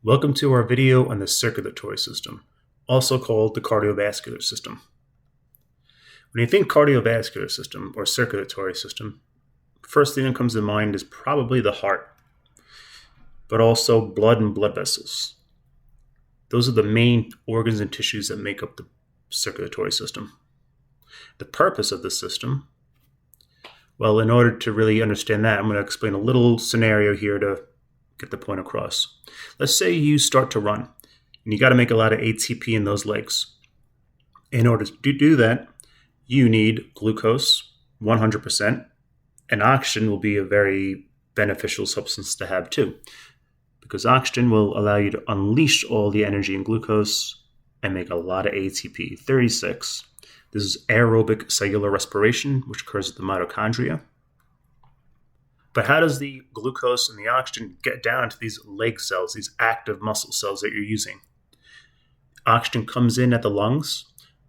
Welcome to our video on the circulatory system, also called the cardiovascular system. When you think cardiovascular system or circulatory system, first thing that comes to mind is probably the heart, but also blood and blood vessels. Those are the main organs and tissues that make up the circulatory system. The purpose of the system, well, in order to really understand that, I'm going to explain a little scenario here to get the point across. Let's say you start to run, and you got to make a lot of ATP in those legs. In order to do that, you need glucose, 100%, and oxygen will be a very beneficial substance to have too, because oxygen will allow you to unleash all the energy in glucose and make a lot of ATP, 36. This is aerobic cellular respiration, which occurs at the mitochondria. But how does the glucose and the oxygen get down to these leg cells, these active muscle cells that you're using? Oxygen comes in at the lungs,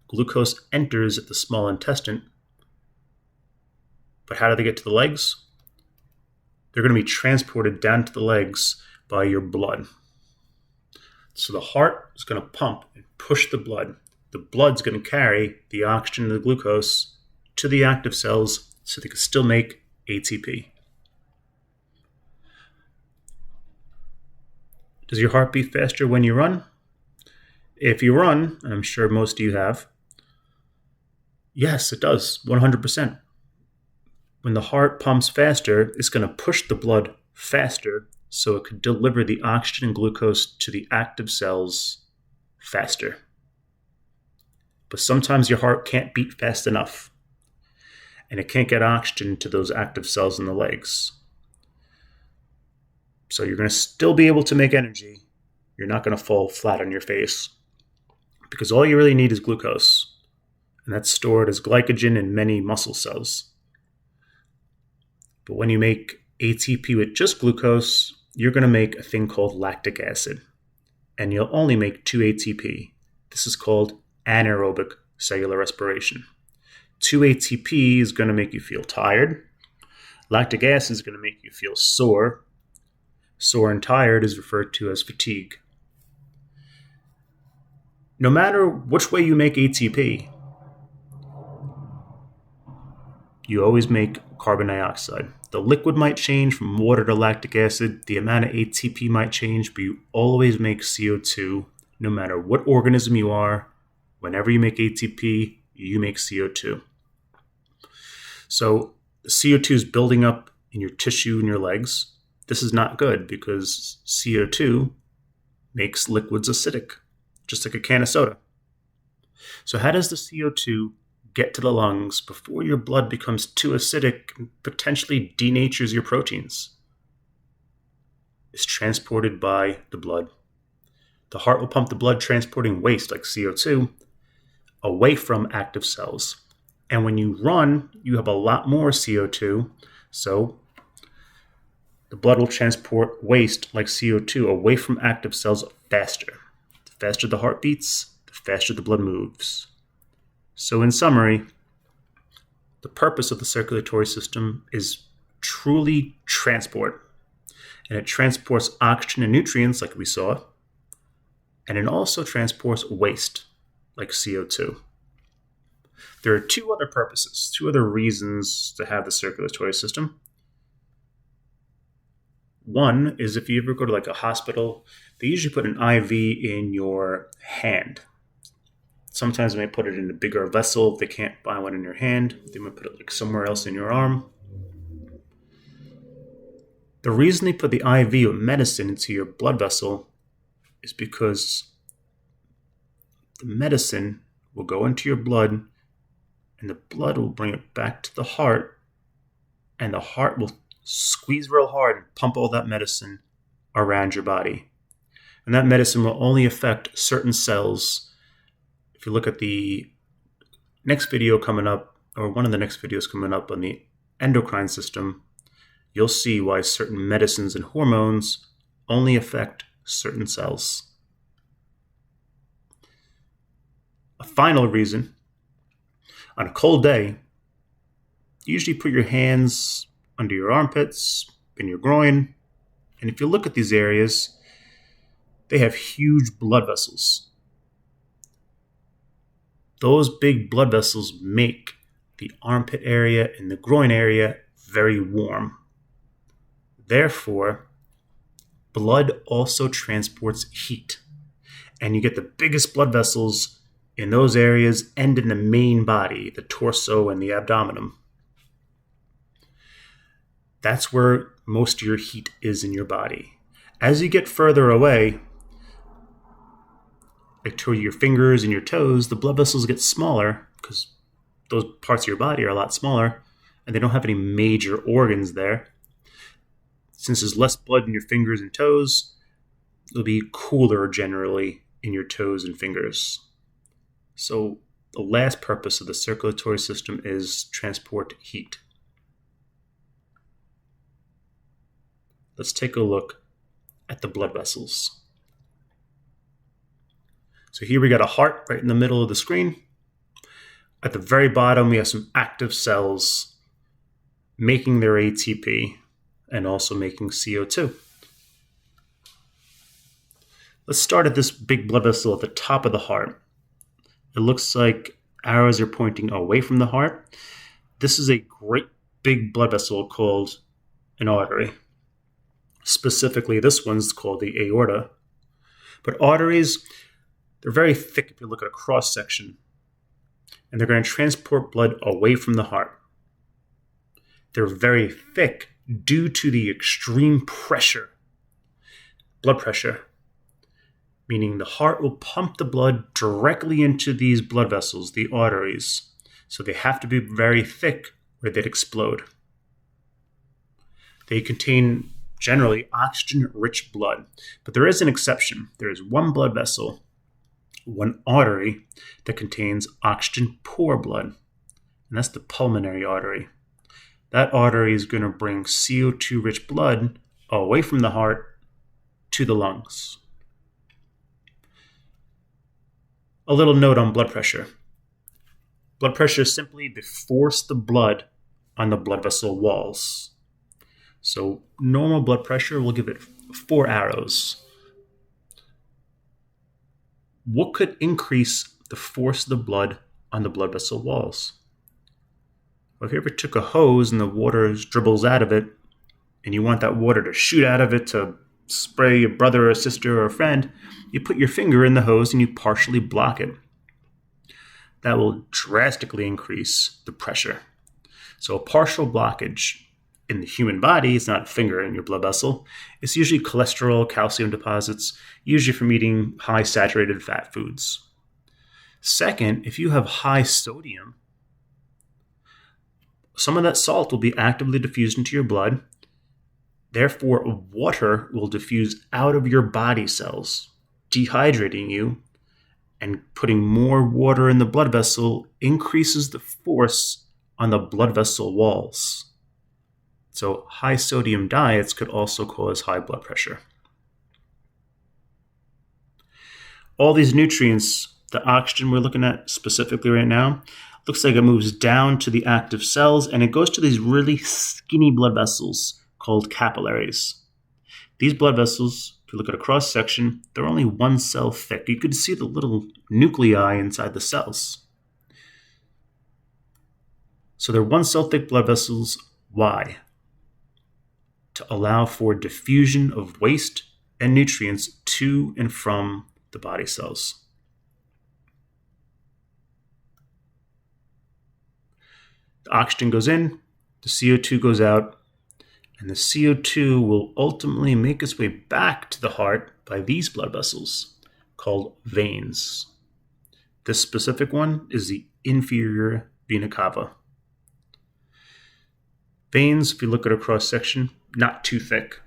glucose enters at the small intestine. But how do they get to the legs? They're going to be transported down to the legs by your blood. So the heart is going to pump and push the blood. The blood's going to carry the oxygen and the glucose to the active cells so they can still make ATP. Does your heart beat faster when you run? If you run, and I'm sure most of you have, yes, it does, 100%. When the heart pumps faster, it's going to push the blood faster so it could deliver the oxygen and glucose to the active cells faster. But sometimes your heart can't beat fast enough, and it can't get oxygen to those active cells in the legs. So you're going to still be able to make energy. You're not going to fall flat on your face because all you really need is glucose, and that's stored as glycogen in many muscle cells. But when you make ATP with just glucose, you're going to make a thing called lactic acid, and you'll only make 2 ATP. This is called anaerobic cellular respiration. 2 ATP is going to make you feel tired. Lactic acid is going to make you feel sore. Sore and tired is referred to as fatigue. No matter which way you make ATP, you always make carbon dioxide. The liquid might change from water to lactic acid. The amount of ATP might change, but you always make CO2 no matter what organism you are. Whenever you make ATP, you make CO2. So the CO2 is building up in your tissue in your legs. This is not good because CO2 makes liquids acidic, just like a can of soda. So how does the CO2 get to the lungs before your blood becomes too acidic and potentially denatures your proteins? It's transported by the blood. The heart will pump the blood transporting waste like CO2 away from active cells. And when you run, you have a lot more CO2, so the blood will transport waste like CO2 away from active cells faster. The faster the heart beats, the faster the blood moves. So in summary, the purpose of the circulatory system is truly transport. And it transports oxygen and nutrients like we saw. And it also transports waste like CO2. There are 2 other purposes, 2 other reasons to have the circulatory system. One is if you ever go to like a hospital, they usually put an IV in your hand. Sometimes they may put it in a bigger vessel. If they can't find one in your hand, they might put it like somewhere else in your arm. The reason they put the IV of medicine into your blood vessel is because the medicine will go into your blood and the blood will bring it back to the heart, and the heart will squeeze real hard and pump all that medicine around your body. And that medicine will only affect certain cells. If you look at the next video coming up, or one of the next videos coming up on the endocrine system, you'll see why certain medicines and hormones only affect certain cells. A final reason, on a cold day, you usually put your hands under your armpits, in your groin, and if you look at these areas, they have huge blood vessels. Those big blood vessels make the armpit area and the groin area very warm. Therefore, blood also transports heat, and you get the biggest blood vessels in those areas and in the main body, the torso and the abdomen. That's where most of your heat is in your body. As you get further away, like to your fingers and your toes, the blood vessels get smaller because those parts of your body are a lot smaller and they don't have any major organs there. Since there's less blood in your fingers and toes, it'll be cooler generally in your toes and fingers. So the last purpose of the circulatory system is transport heat. Let's take a look at the blood vessels. So here we got a heart right in the middle of the screen. At the very bottom, we have some active cells making their ATP and also making CO2. Let's start at this big blood vessel at the top of the heart. It looks like arrows are pointing away from the heart. This is a great big blood vessel called an artery. Specifically, this one's called the aorta. But arteries, they're very thick if you look at a cross-section, and they're going to transport blood away from the heart. They're very thick due to the extreme pressure, blood pressure, meaning the heart will pump the blood directly into these blood vessels, the arteries. So they have to be very thick or they'd explode. They contain generally oxygen-rich blood, but there is an exception. There is one blood vessel, one artery, that contains oxygen-poor blood, and that's the pulmonary artery. That artery is going to bring CO2-rich blood away from the heart to the lungs. A little note on blood pressure. Blood pressure is simply the force of the blood on the blood vessel walls. So normal blood pressure, we'll give it 4 arrows. What could increase the force of the blood on the blood vessel walls? Well, if you ever took a hose and the water dribbles out of it, and you want that water to shoot out of it to spray your brother or sister or a friend, you put your finger in the hose and you partially block it. That will drastically increase the pressure. So a partial blockage in the human body, it's not a finger in your blood vessel. It's usually cholesterol, calcium deposits, usually from eating high saturated fat foods. Second, if you have high sodium, some of that salt will be actively diffused into your blood. Therefore, water will diffuse out of your body cells, dehydrating you, and putting more water in the blood vessel increases the force on the blood vessel walls. So high sodium diets could also cause high blood pressure. All these nutrients, the oxygen we're looking at specifically right now, looks like it moves down to the active cells and it goes to these really skinny blood vessels called capillaries. These blood vessels, if you look at a cross section, they're only 1 cell thick. You could see the little nuclei inside the cells. So they're 1 cell thick blood vessels. Why? To allow for diffusion of waste and nutrients to and from the body cells. The oxygen goes in, the CO2 goes out, and the CO2 will ultimately make its way back to the heart by these blood vessels called veins. This specific one is the inferior vena cava. Veins, if you look at a cross section, not too thick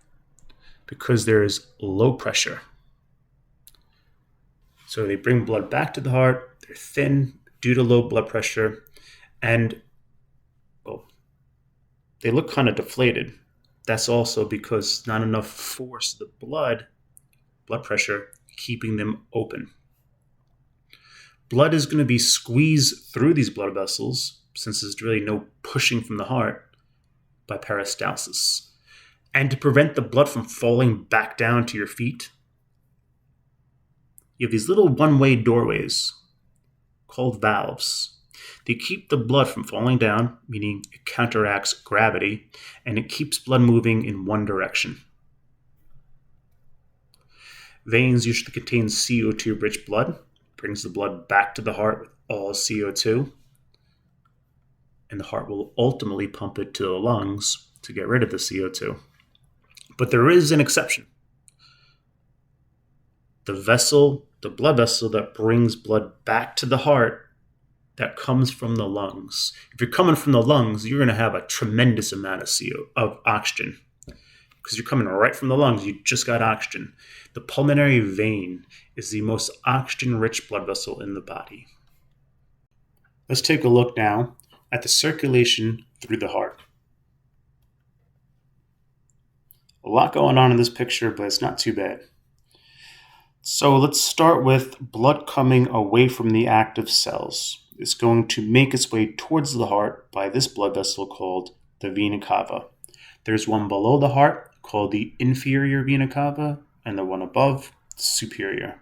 because there is low pressure. So they bring blood back to the heart. They're thin due to low blood pressure, and they look kind of deflated. That's also because not enough force of the blood pressure, keeping them open. Blood is going to be squeezed through these blood vessels since there's really no pushing from the heart by peristalsis. And to prevent the blood from falling back down to your feet, you have these little one-way doorways called valves. They keep the blood from falling down, meaning it counteracts gravity, and it keeps blood moving in one direction. Veins usually contain CO2-rich blood, brings the blood back to the heart with all CO2, and the heart will ultimately pump it to the lungs to get rid of the CO2. But there is an exception. The blood vessel that brings blood back to the heart, that comes from the lungs. If you're coming from the lungs, you're going to have a tremendous amount of oxygen. Because you're coming right from the lungs, you just got oxygen. The pulmonary vein is the most oxygen-rich blood vessel in the body. Let's take a look now at the circulation through the heart. A lot going on in this picture, but it's not too bad. So let's start with blood coming away from the active cells. It's going to make its way towards the heart by this blood vessel called the vena cava. There's one below the heart called the inferior vena cava, and the one above, superior.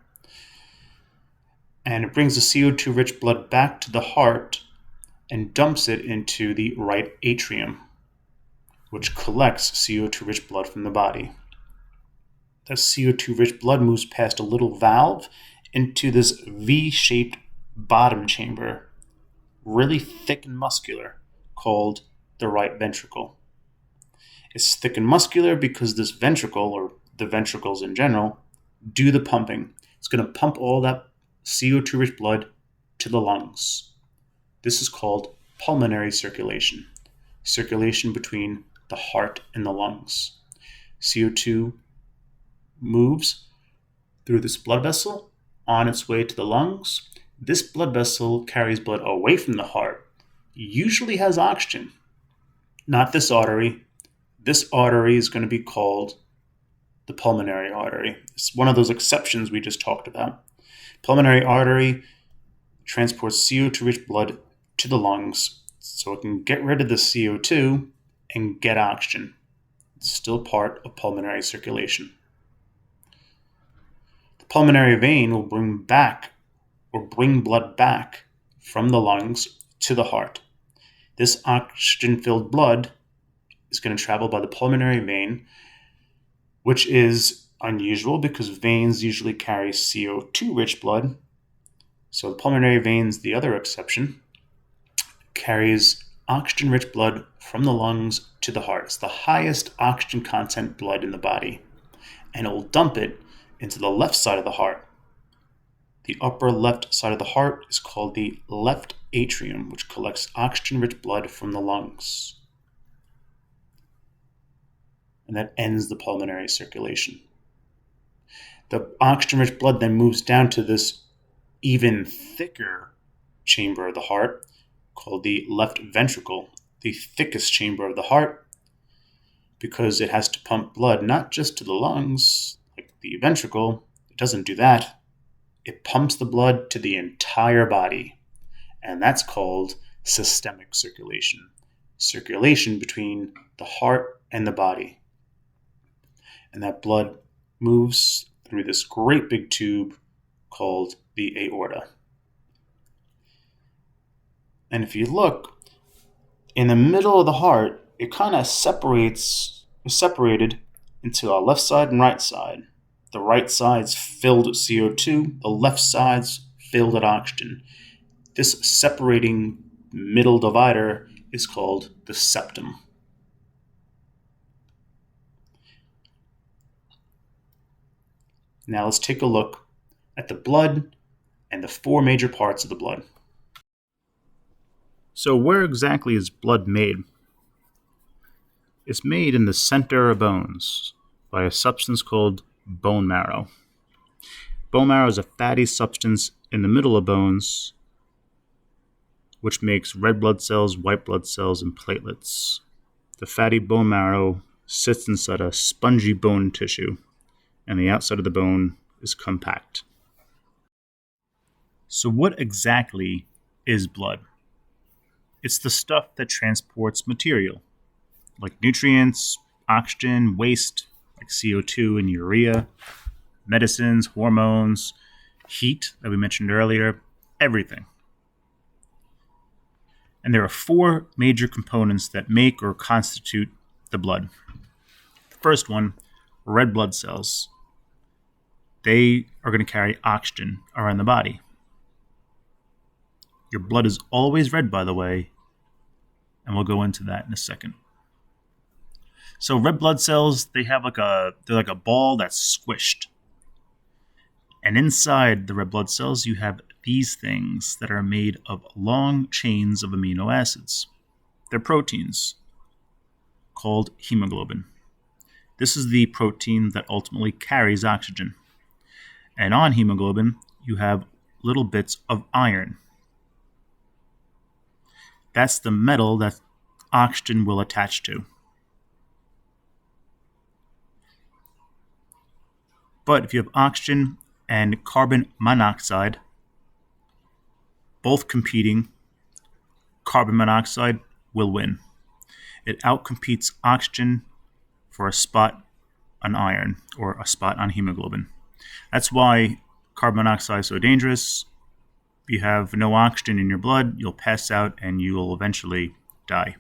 And it brings the CO2-rich blood back to the heart and dumps it into the right atrium, which collects CO2-rich blood from the body. That CO2-rich blood moves past a little valve into this V-shaped bottom chamber, really thick and muscular, called the right ventricle. It's thick and muscular because this ventricle, or the ventricles in general, do the pumping. It's going to pump all that CO2-rich blood to the lungs. This is called pulmonary circulation, circulation between the heart and the lungs. CO2 moves through this blood vessel on its way to the lungs. This blood vessel carries blood away from the heart, usually has oxygen. Not this artery. This artery is going to be called the pulmonary artery. It's one of those exceptions we just talked about. Pulmonary artery transports CO2-rich blood to the lungs so it can get rid of the CO2 and get oxygen. It's still part of pulmonary circulation. The pulmonary vein will bring blood back from the lungs to the heart. This oxygen-filled blood is going to travel by the pulmonary vein, which is unusual because veins usually carry CO2-rich blood. So the pulmonary veins, the other exception, carries oxygen-rich blood from the lungs to the heart. It's the highest oxygen content blood in the body, and it will dump it into the left side of the heart. The upper left side of the heart is called the left atrium, which collects oxygen-rich blood from the lungs. And that ends the pulmonary circulation. The oxygen-rich blood then moves down to this even thicker chamber of the heart called the left ventricle, the thickest chamber of the heart, because it has to pump blood not just to the lungs, like the ventricle. It doesn't do that. It pumps the blood to the entire body, and that's called systemic circulation, circulation between the heart and the body. And that blood moves through this great big tube called the aorta. And if you look, in the middle of the heart, it kind of separated into a left side and right side. The right side's filled with CO2, the left side's filled with oxygen. This separating middle divider is called the septum. Now let's take a look at the blood and the four major parts of the blood. So where exactly is blood made? It's made in the center of bones by a substance called bone marrow. Bone marrow is a fatty substance in the middle of bones, which makes red blood cells, white blood cells, and platelets. The fatty bone marrow sits inside a spongy bone tissue, and the outside of the bone is compact. So what exactly is blood? It's the stuff that transports material, like nutrients, oxygen, waste, like CO2 and urea, medicines, hormones, heat that we mentioned earlier, everything. And there are 4 major components that make or constitute the blood. The first one, red blood cells. They are going to carry oxygen around the body. Your blood is always red, by the way, and we'll go into that in a second. So red blood cells, they're like a ball that's squished. And inside the red blood cells, you have these things that are made of long chains of amino acids. They're proteins called hemoglobin. This is the protein that ultimately carries oxygen. And on hemoglobin, you have little bits of iron. That's the metal that oxygen will attach to. But if you have oxygen and carbon monoxide, both competing, carbon monoxide will win. It outcompetes oxygen for a spot on iron or a spot on hemoglobin. That's why carbon monoxide is so dangerous. If you have no oxygen in your blood, you'll pass out and you will eventually die.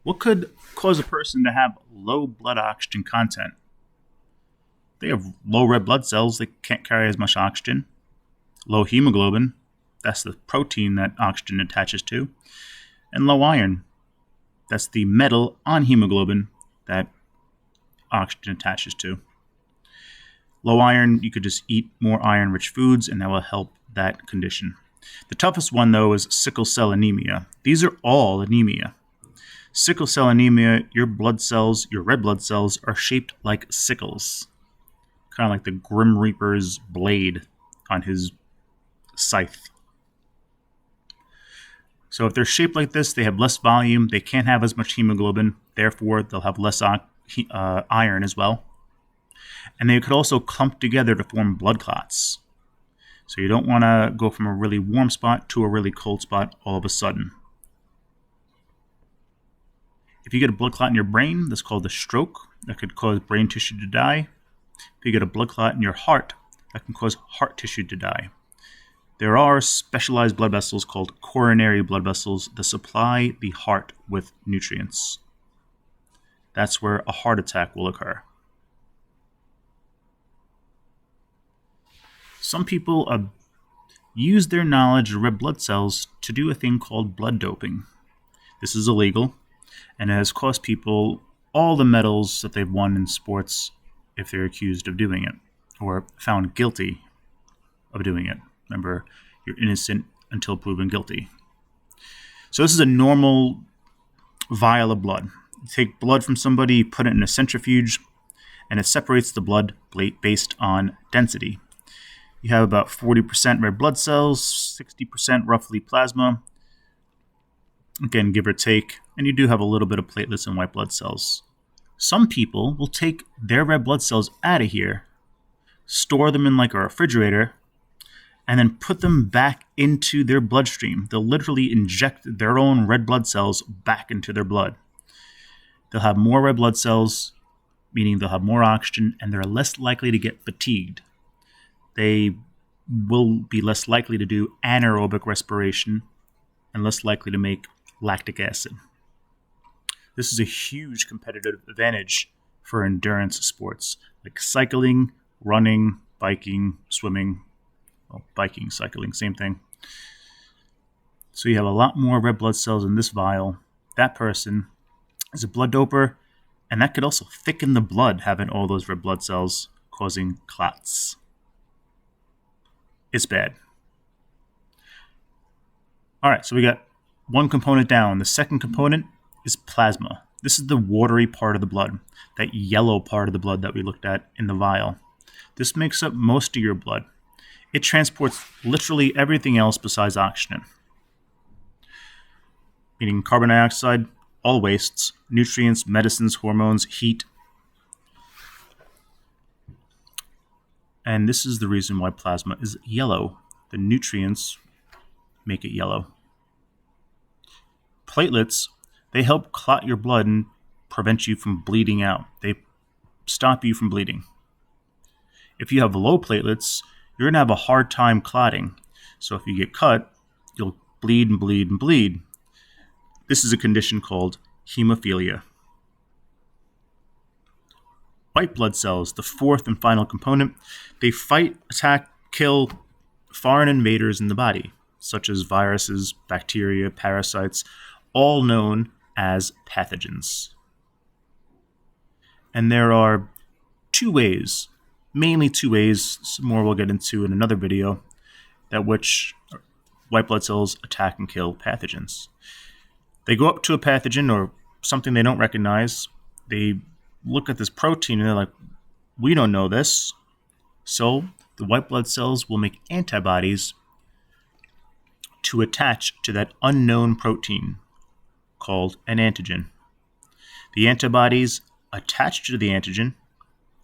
What could cause a person to have low blood oxygen content? They have low red blood cells, they can't carry as much oxygen. Low hemoglobin, that's the protein that oxygen attaches to. And low iron, that's the metal on hemoglobin that oxygen attaches to. Low iron, you could just eat more iron-rich foods and that will help that condition. The toughest one, though, is sickle cell anemia. These are all anemia. Sickle cell anemia, your blood cells, your red blood cells, are shaped like sickles. Kind of like the Grim Reaper's blade on his scythe. So if they're shaped like this, they have less volume, they can't have as much hemoglobin, therefore they'll have less iron as well. And they could also clump together to form blood clots. So you don't want to go from a really warm spot to a really cold spot all of a sudden. If you get a blood clot in your brain, that's called a stroke. That could cause brain tissue to die. If you get a blood clot in your heart, that can cause heart tissue to die. There are specialized blood vessels called coronary blood vessels that supply the heart with nutrients. That's where a heart attack will occur. Some people use their knowledge of red blood cells to do a thing called blood doping. This is illegal, and it has cost people all the medals that they've won in sports if they're accused of doing it, or found guilty of doing it. Remember, you're innocent until proven guilty. So this is a normal vial of blood. You take blood from somebody, put it in a centrifuge, and it separates the blood based on density. You have about 40% red blood cells, 60% roughly plasma, again, give or take, and you do have a little bit of platelets and white blood cells. Some people will take their red blood cells out of here, store them in like a refrigerator, and then put them back into their bloodstream. They'll literally inject their own red blood cells back into their blood. They'll have more red blood cells, meaning they'll have more oxygen, and they're less likely to get fatigued. They will be less likely to do anaerobic respiration and less likely to make lactic acid. This is a huge competitive advantage for endurance sports like cycling, running, biking, swimming. Well, biking, cycling, same thing. So you have a lot more red blood cells in this vial. That person is a blood doper, and that could also thicken the blood, having all those red blood cells, causing clots. It's bad. All right, so we got one component down. The second component is plasma. This is the watery part of the blood, that yellow part of the blood that we looked at in the vial. This makes up most of your blood. It transports literally everything else besides oxygen, meaning carbon dioxide, all wastes, nutrients, medicines, hormones, heat. And this is the reason why plasma is yellow. The nutrients make it yellow. Platelets, they help clot your blood and prevent you from bleeding out. They stop you from bleeding. If you have low platelets, you're going to have a hard time clotting. So if you get cut, you'll bleed and bleed and bleed. This is a condition called hemophilia. White blood cells, the fourth and final component, they fight, attack, kill foreign invaders in the body, such as viruses, bacteria, parasites, all known as pathogens. And there are mainly two ways, some more we'll get into in another video, that which white blood cells attack and kill pathogens. They go up to a pathogen or something they don't recognize. They look at this protein and they're like, we don't know this. So the white blood cells will make antibodies to attach to that unknown protein called an antigen. The antibodies attach to the antigen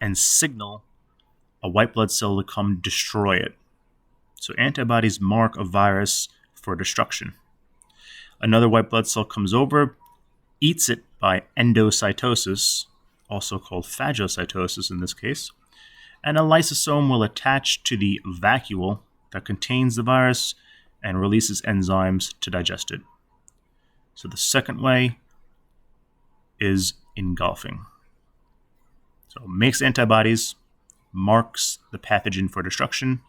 and signal a white blood cell to come destroy it. So antibodies mark a virus for destruction. Another white blood cell comes over, eats it by endocytosis, also called phagocytosis in this case, and a lysosome will attach to the vacuole that contains the virus and releases enzymes to digest it. So the second way is engulfing. So it makes antibodies, marks the pathogen for destruction,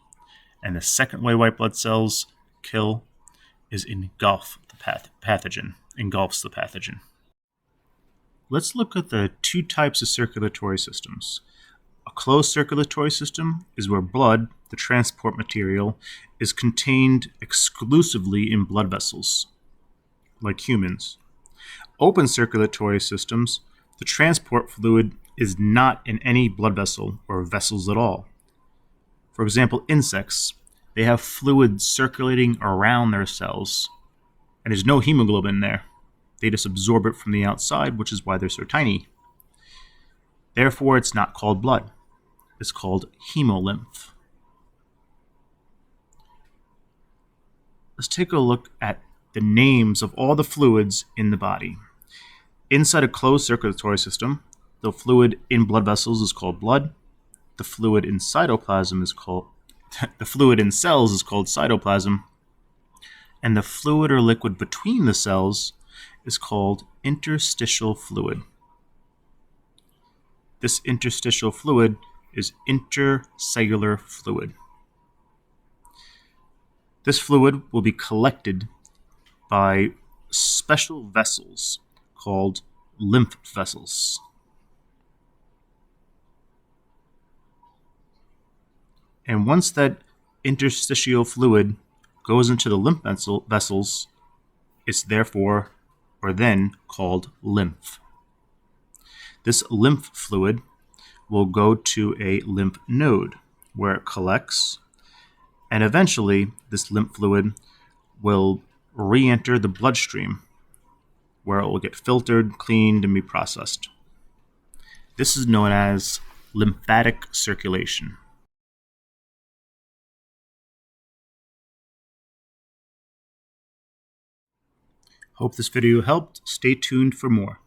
and the second way white blood cells kill is engulfs the pathogen. Let's look at the two types of circulatory systems. A closed circulatory system is where blood, the transport material, is contained exclusively in blood vessels, like humans. Open circulatory systems, the transport fluid is not in any blood vessel or vessels at all. For example, insects, they have fluid circulating around their cells, and there's no hemoglobin there. They just absorb it from the outside, which is why they're so tiny. Therefore, it's not called blood. It's called hemolymph. Let's take a look at the names of all the fluids in the body. Inside a closed circulatory system, the fluid in blood vessels is called blood. The fluid in cytoplasm is called the fluid in cells is called cytoplasm, and the fluid or liquid between the cells is called interstitial fluid. This interstitial fluid is intercellular fluid. This fluid will be collected by special vessels called lymph vessels. And once that interstitial fluid goes into the lymph vessels, it's therefore or then called lymph. This lymph fluid will go to a lymph node where it collects, and eventually this lymph fluid will re-enter the bloodstream where it will get filtered, cleaned, and be processed. This is known as lymphatic circulation. Hope this video helped. Stay tuned for more.